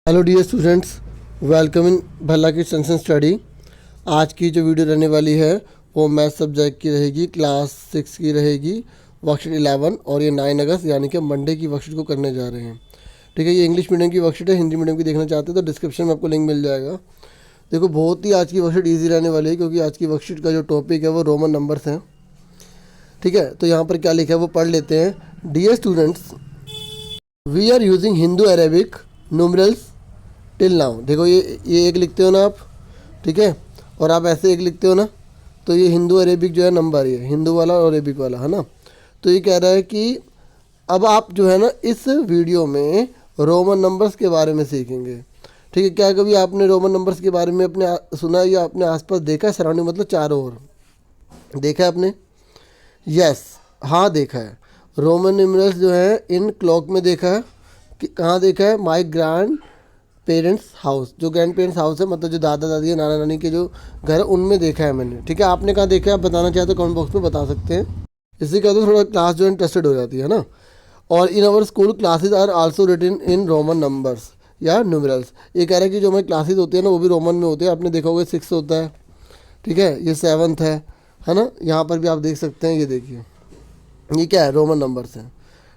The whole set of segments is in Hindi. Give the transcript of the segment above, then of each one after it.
Hello dear students, welcome in Bhalla की सेंसन स्टडी। आज की जो वीडियो रहने वाली है वो मैथ सब्जेक्ट की रहेगी, क्लास 6 की रहेगी, वर्कशीट 11 और ये 9 अगस्त यानी कि मंडे की वर्कशीट को करने जा रहे हैं। ठीक है, ये इंग्लिश मीडियम की वर्कशीट है। हिंदी मीडियम की देखना चाहते हैं तो डिस्क्रिप्शन में आपको लिंक मिल जाएगा। देखो, बहुत ही आज की वर्कशीट ईजी रहने वाली है क्योंकि आज की वर्कशीट का जो टॉपिक है वो रोमन नंबर्स हैं। ठीक है, तो यहाँ पर क्या लिखा है वो पढ़ लेते हैं। Dear students, we are using Hindu Arabic numerals till now. देखो, ये एक लिखते हो ना आप, ठीक है, और आप ऐसे एक लिखते हो ना, तो ये हिंदू अरेबिक जो है नंबर, ये हिंदू वाला और अरेबिक वाला है ना। तो ये कह रहा है कि अब आप जो है ना इस वीडियो में रोमन नंबर्स के बारे में सीखेंगे। ठीक है, क्या कभी आपने रोमन नंबर्स के बारे में सुना है या अपने आसपास देखा है? सराउंडिंग मतलब चारों ओर देखा है आपने? यस, हाँ देखा है। रोमन न्यूमरल्स जो है इन क्लॉक में देखा है। कहाँ देखा है? माई ग्रैंड पेरेंट्स हाउस, जो ग्रैंड पेरेंट्स हाउस है मतलब जो दादा दादी या नाना नानी के जो घर है उनमें देखा है मैंने। ठीक है, आपने कहाँ देखा है? आप बताना चाहे तो कमेंट बॉक्स में बता सकते हैं। इससे क्या होता है, थोड़ा क्लास जो है इंटरेस्टेड हो जाती है ना। और in our school classes are also written in Roman numbers या न्यूमरल्स। ये कह रहा है कि जो हमारी क्लासेज होती है ना वो भी रोमन में होते हैं। आपने देखा होगा 6 होता है, ठीक है, ये 7th है ना। यहाँ पर भी आप देख सकते हैं, ये देखिए, ये क्या है? रोमन नंबर्स हैं।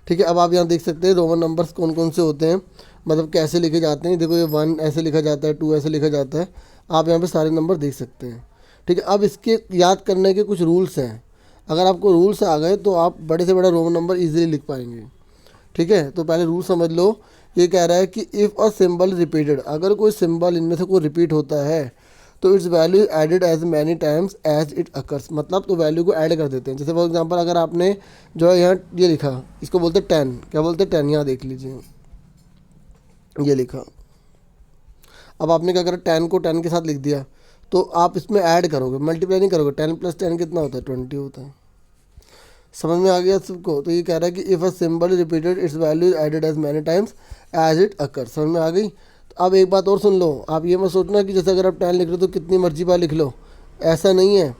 ठीक है, अब आप यहाँ देख सकते हैं रोमन नंबर्स कौन कौन से होते हैं, मतलब कैसे लिखे जाते हैं। देखो, ये 1 ऐसे लिखा जाता है, 2 ऐसे लिखा जाता है। आप यहाँ पे सारे नंबर देख सकते हैं। ठीक है, अब इसके याद करने के कुछ रूल्स हैं। अगर आपको रूल्स आ गए तो आप बड़े से बड़ा रोमन नंबर इजीली लिख पाएंगे। ठीक है, तो पहले रूल समझ लो। ये कह रहा है कि इफ़ अ सिंबल रिपीटेड, अगर कोई सिंबल इनमें से कोई रिपीट होता है तो its value added as many times as it occurs. मतलब तो वैल्यू को ऐड कर देते हैं। जैसे फॉर एग्जांपल अगर आपने जो है यहाँ ये लिखा, इसको बोलते हैं 10। क्या बोलते हैं? 10। यहाँ देख लीजिए, ये लिखा। अब आपने क्या करा, 10 को 10 के साथ लिख दिया, तो आप इसमें ऐड करोगे, मल्टीप्लाई नहीं करोगे। 10 + 10 कितना होता है? 20 होता है। समझ में आ गया सबको? तो ये कह रहा है कि if a symbol repeated its value added as many times as it occur. समझ में आ गई? तो अब एक बात और सुन लो, आप ये मत सोचना कि जैसे अगर आप 10 लिख रहे हो तो कितनी मर्जी बार लिख लो, ऐसा नहीं है।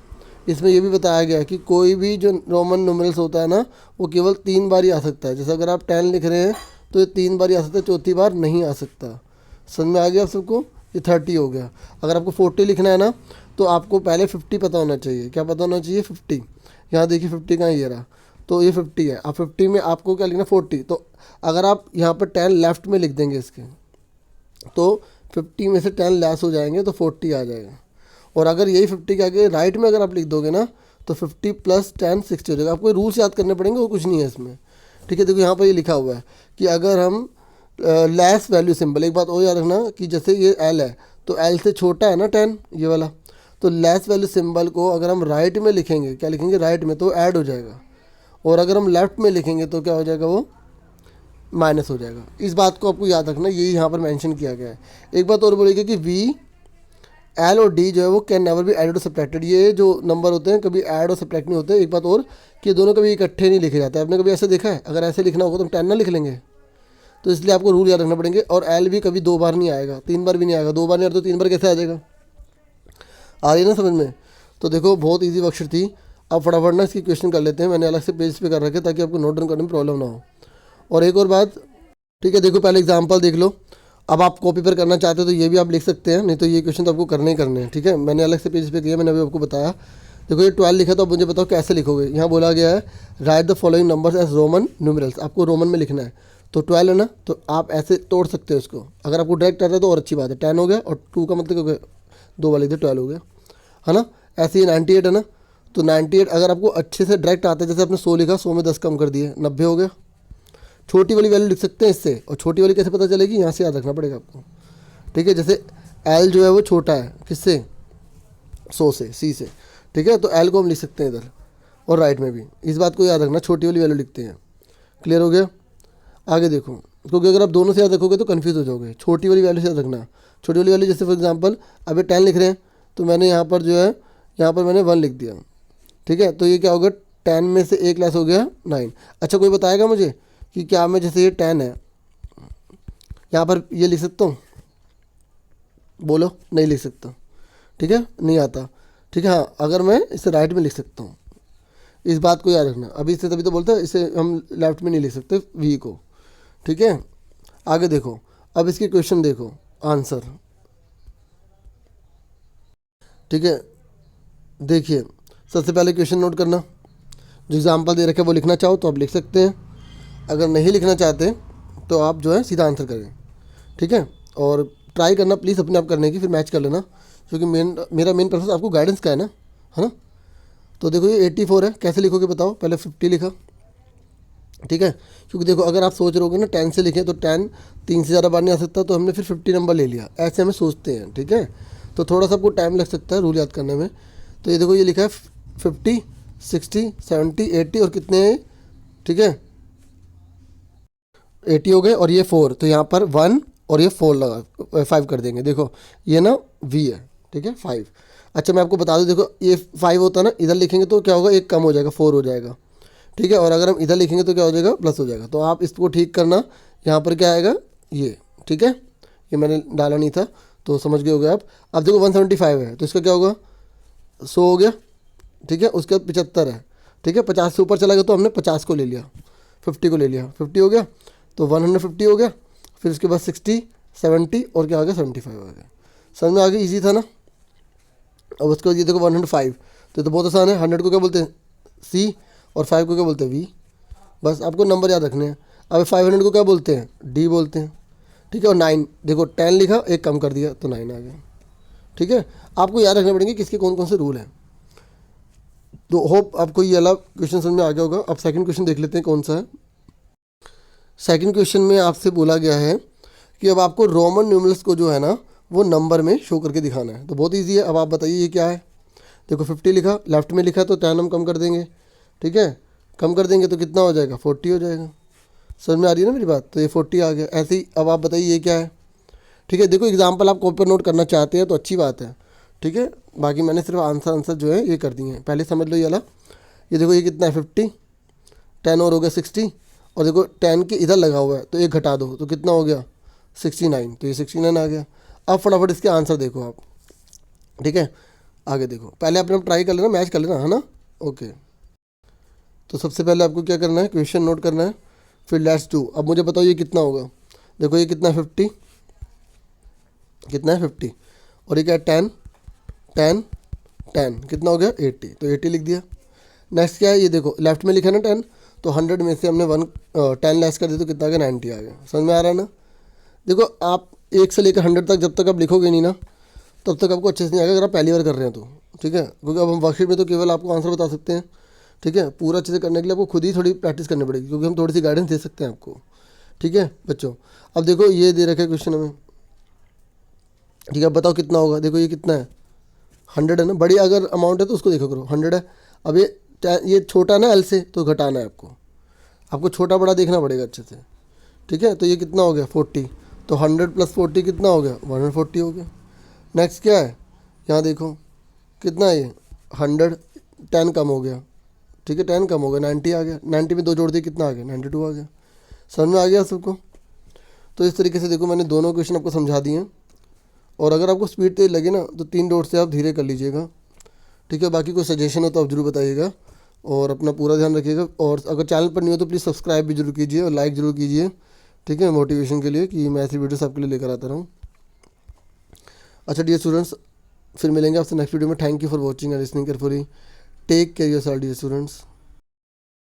इसमें ये भी बताया गया कि कोई भी जो रोमन न्यूमरल्स होता है ना वो केवल 3 बार ही आ सकता है। जैसे अगर आप 10 लिख रहे हैं तो ये 3 बार ही आ सकता है, चौथी बार नहीं आ सकता। समझ में आ गया आप सबको? ये 30 हो गया। अगर आपको 40 लिखना है ना तो आपको पहले 50 पता होना चाहिए। क्या पता होना चाहिए? 50। यहाँ देखिए 50 कहाँ, ये रहा, तो ये 50 है। अब 50 में आपको क्या लिखना? 40। तो अगर आप यहाँ पर 10 लेफ्ट में लिख देंगे इसके, तो 50 में से 10 लेस हो जाएंगे तो 40 आ जाएगा। और अगर यही 50 के आगे राइट में अगर आप लिख दोगे ना तो 50 + 10 60 हो जाएगा। आपको रूल्स याद करने पड़ेंगे, वो कुछ नहीं है इसमें। ठीक है, देखो यहाँ पर ये लिखा हुआ है कि अगर हम लेस वैल्यू सिंबल, एक बात और याद रखना कि जैसे ये एल है तो एल से छोटा है ना 10 ये वाला, तो लेस वैल्यू सिंबल को अगर हम राइट में लिखेंगे, क्या लिखेंगे? राइट में, तो ऐड हो जाएगा। और अगर हम लेफ्ट में लिखेंगे तो क्या हो जाएगा? वो माइनस हो जाएगा। इस बात को आपको याद रखना, यही यहाँ पर मेंशन किया गया है। एक बात और बोलेगी कि वी, एल और डी जो है वो कैन नेवर बी एडेड और सब्ट्रैक्टेड। ये जो नंबर होते हैं कभी ऐड और सब्ट्रैक्ट नहीं होते। एक बात और कि दोनों कभी इकट्ठे नहीं लिखे जाते। आपने कभी ऐसे देखा है? अगर ऐसे लिखना होगा तो हम 10 ना लिख लेंगे। तो इसलिए आपको रूल याद रखना पड़ेंगे। और एल भी कभी 2 बार नहीं आएगा, 3 बार भी नहीं आएगा। 2 बार नहीं आएगा तो 3 बार कैसे आ जाएगा? आ रही है ना समझ में? तो देखो, बहुत ईजी वर्कशीट थी। अब फटाफट ना इसकी क्वेश्चन कर लेते हैं। मैंने अलग से पेज पे कर रखे ताकि आपको नोट डाउन करने में प्रॉब्लम ना हो। और एक और बात, ठीक है, देखो पहले एग्जांपल देख लो। अब आप कॉपी पर करना चाहते हो तो ये भी आप लिख सकते हैं, नहीं तो ये क्वेश्चन तो आपको करने ही करने हैं। ठीक है, मैंने अलग से पेज पे किया, मैंने अभी आपको बताया। देखो ये 12 लिखा, तो अब मुझे बताओ कैसे लिखोगे। यहाँ बोला गया है write the following numbers as Roman numerals. आपको रोमन में लिखना है। तो 12 है ना, तो आप ऐसे तोड़ सकते हो इसको। अगर आपको डायरेक्ट आता है तो और अच्छी बात है। 10 हो गया और 2 का मतलब हो गया, 2 वाले थे, 12 हो गया, है ना। ऐसे ही 98 है ना, तो 98 अगर आपको अच्छे से डायरेक्ट आता है, जैसे आपने 100 लिखा, 100 में 10 कम कर दिए, 90 हो गया। छोटी वाली लिख सकते हैं इससे। और छोटी वाली कैसे पता चलेगी? यहाँ से याद रखना पड़ेगा आपको। ठीक है, जैसे एल जो है वो छोटा है किससे? 100 से, सी से। ठीक है, तो एल को हम लिख सकते हैं इधर और राइट में भी। इस बात को याद रखना, छोटी वाली वैल्यू लिखते हैं। क्लियर हो गया? आगे देखो, क्योंकि अगर आप दोनों से याद रखोगे तो कन्फ्यूज़ हो जाओगे। छोटी वाली वैल्यू से याद रखना। छोटी वाली वैल्यू जैसे फॉर एग्जांपल अभी 10 लिख रहे हैं तो मैंने यहाँ पर जो है, यहाँ पर मैंने 1 लिख दिया। ठीक है, तो ये क्या होगा? 10 में से 1 लेस हो गया 9। अच्छा, कोई बताएगा मुझे कि क्या मैं, जैसे ये 10 है, यहाँ पर ये लिख सकता हूँ? बोलो। नहीं लिख सकता। ठीक है, नहीं आता। ठीक है, हाँ, अगर मैं इसे राइट में लिख सकता हूँ। इस बात को याद रखना। अभी इसे तभी तो बोलते हैं इसे हम लेफ्ट में नहीं लिख सकते वी को। ठीक है, आगे देखो। अब इसके क्वेश्चन देखो, आंसर, ठीक है। देखिए सबसे पहले क्वेश्चन नोट करना, जो एग्जाम्पल दे रखे वो लिखना चाहो तो आप लिख सकते हैं, अगर नहीं लिखना चाहते तो आप जो है सीधा आंसर करें, ठीक है। और ट्राई करना प्लीज़ अपने आप करने की, फिर मैच कर लेना, क्योंकि मेरा मेन पर्पस आपको गाइडेंस का है ना। तो देखो ये 84 है, कैसे लिखोगे बताओ, पहले 50 लिखा, ठीक है। क्योंकि देखो अगर आप सोच रहे होगे ना 10 से लिखें तो 10 3 से ज़्यादा बार नहीं आ सकता, तो हमने फिर 50 नंबर ले लिया, ऐसे हमें सोचते हैं, ठीक है। तो थोड़ा सा आपको टाइम लग सकता है रूल याद करने में। तो ये देखो ये लिखा है 50 60 70 80 और कितने हैं, ठीक है 80 हो गए, और ये 4, तो यहाँ पर 1 और ये 4 लगा 5 कर देंगे। देखो ये ना V है, ठीक है 5। अच्छा मैं आपको बता दूँ, देखो ये 5 होता है ना, इधर लिखेंगे तो क्या होगा, एक कम हो जाएगा 4 हो जाएगा, ठीक है। और अगर हम इधर लिखेंगे तो क्या हो जाएगा, प्लस हो जाएगा। तो आप इसको ठीक करना, यहाँ पर क्या आएगा ये, ठीक है। ये मैंने डाला नहीं था तो समझ गए होगे आप। अब देखो 175 है तो इसका क्या होगा, 100 हो गया, ठीक है। उसके बाद 75 है, ठीक है। 50 से ऊपर चला गया तो हमने 50 को ले लिया, 50 को ले लिया, 50 हो गया तो 150 हो गया। फिर उसके बाद 60 70 और क्या आ गया 75 हो गया। समझ में आ गया, ईजी था ना। अब उसके बाद ये देखो 105, तो बहुत आसान है। 100 को क्या बोलते हैं C और 5 को क्या बोलते हैं V, बस आपको नंबर याद रखने हैं। अब 500 को क्या बोलते हैं, D बोलते हैं, ठीक है। और 9 देखो 10 लिखा, एक कम कर दिया तो 9 आ गया, ठीक है। आपको याद रखने पड़ेंगे किसके कौन कौन से रूल हैं। तो होप आपको ये वाला क्वेश्चन समझ में आ गया होगा। अब सेकंड क्वेश्चन देख लेते हैं कौन सा है। सेकंड क्वेश्चन में आपसे बोला गया है कि अब आपको रोमन न्यूमरल्स को जो है ना वो नंबर में शो करके दिखाना है। तो बहुत ईजी है। अब आप बताइए ये क्या है। देखो 50 लिखा, लेफ्ट में लिखा तो 10 हम कम कर देंगे, ठीक है। कम कर देंगे तो कितना हो जाएगा, 40 हो जाएगा। समझ में आ रही है ना मेरी बात। तो ये 40 आ गया। ऐसे ही अब आप बताइए ये क्या है, ठीक है। देखो एग्जाम्पल आप कॉपी पर नोट करना चाहते हैं तो अच्छी बात है, ठीक है। बाकी मैंने सिर्फ आंसर जो है ये कर दिए हैं, पहले समझ लो ये वाला। ये देखो ये कितना है 50, 10 और हो गया 60, और देखो 10 के इधर लगा हुआ है तो एक घटा दो तो कितना हो गया 69, तो ये 69 आ गया। अब फटाफट इसके आंसर देखो आप, ठीक है। आगे देखो, पहले अपने ट्राई कर लेना, मैच कर लेना, है ना। ओके, तो सबसे पहले आपको क्या करना है, क्वेश्चन नोट करना है, फिर लेट्स डू। अब मुझे बताओ ये कितना होगा। देखो ये कितना है 50, कितना है 50, और ये क्या है 10 10 10, कितना हो गया 80, तो 80 लिख दिया। नेक्स्ट क्या है, ये देखो लेफ्ट में लिखा ना 10, तो 100 में से हमने 10 लेस कर दिया तो कितना आ गया 90 आ गया। समझ में आ रहा है ना। देखो आप 1 से लेकर 100 तक जब तक आप लिखोगे नहीं ना तब तक आपको अच्छे से नहीं आएगा, अगर आप पहली बार कर रहे हैं तो, ठीक है। क्योंकि अब हम वर्कशीट में तो केवल आपको आंसर बता सकते हैं, ठीक है। पूरा अच्छे से करने के लिए आपको खुद ही थोड़ी प्रैक्टिस करनी पड़ेगी, क्योंकि हम थोड़ी सी गाइडेंस दे सकते हैं आपको, ठीक है बच्चों। अब देखो ये दे रखा है क्वेश्चन हमें, ठीक है। बताओ कितना होगा। देखो ये कितना है 100 है ना, बड़ी अगर अमाउंट है तो उसको देखो करो 100 है। अब ये छोटा ना L से तो घटाना है आपको छोटा बड़ा देखना पड़ेगा अच्छे से, ठीक है। तो ये कितना हो गया 40, तो 100 + 40 कितना हो गया 140 हो गया। नेक्स्ट क्या है, यहाँ देखो कितना है ये 100, 10 कम हो गया, ठीक है 10 कम हो गया 90 आ गया। 90 में 2 जोड़ दिए कितना आ गया 92 आ गया। समझ में आ गया सबको। तो इस तरीके से देखो मैंने दोनों क्वेश्चन आपको समझा दिए हैं। और अगर आपको स्पीड तेज लगे ना तो 3 डॉट से आप धीरे कर लीजिएगा, ठीक है। बाकी कोई सजेशन हो तो आप जरूर बताइएगा, और अपना पूरा ध्यान रखिएगा। और अगर चैनल पर नहीं हो तो प्लीज़ सब्सक्राइब भी जरूर कीजिए और लाइक ज़रूर कीजिए, ठीक है, मोटिवेशन के लिए, कि मैं ऐसी वीडियोस आपके लिए लेकर आता रहूँ। अच्छा डियर स्टूडेंट्स, फिर मिलेंगे आपसे नेक्स्ट वीडियो में। Thank you for watching and listening carefully. Take care yourself dear students.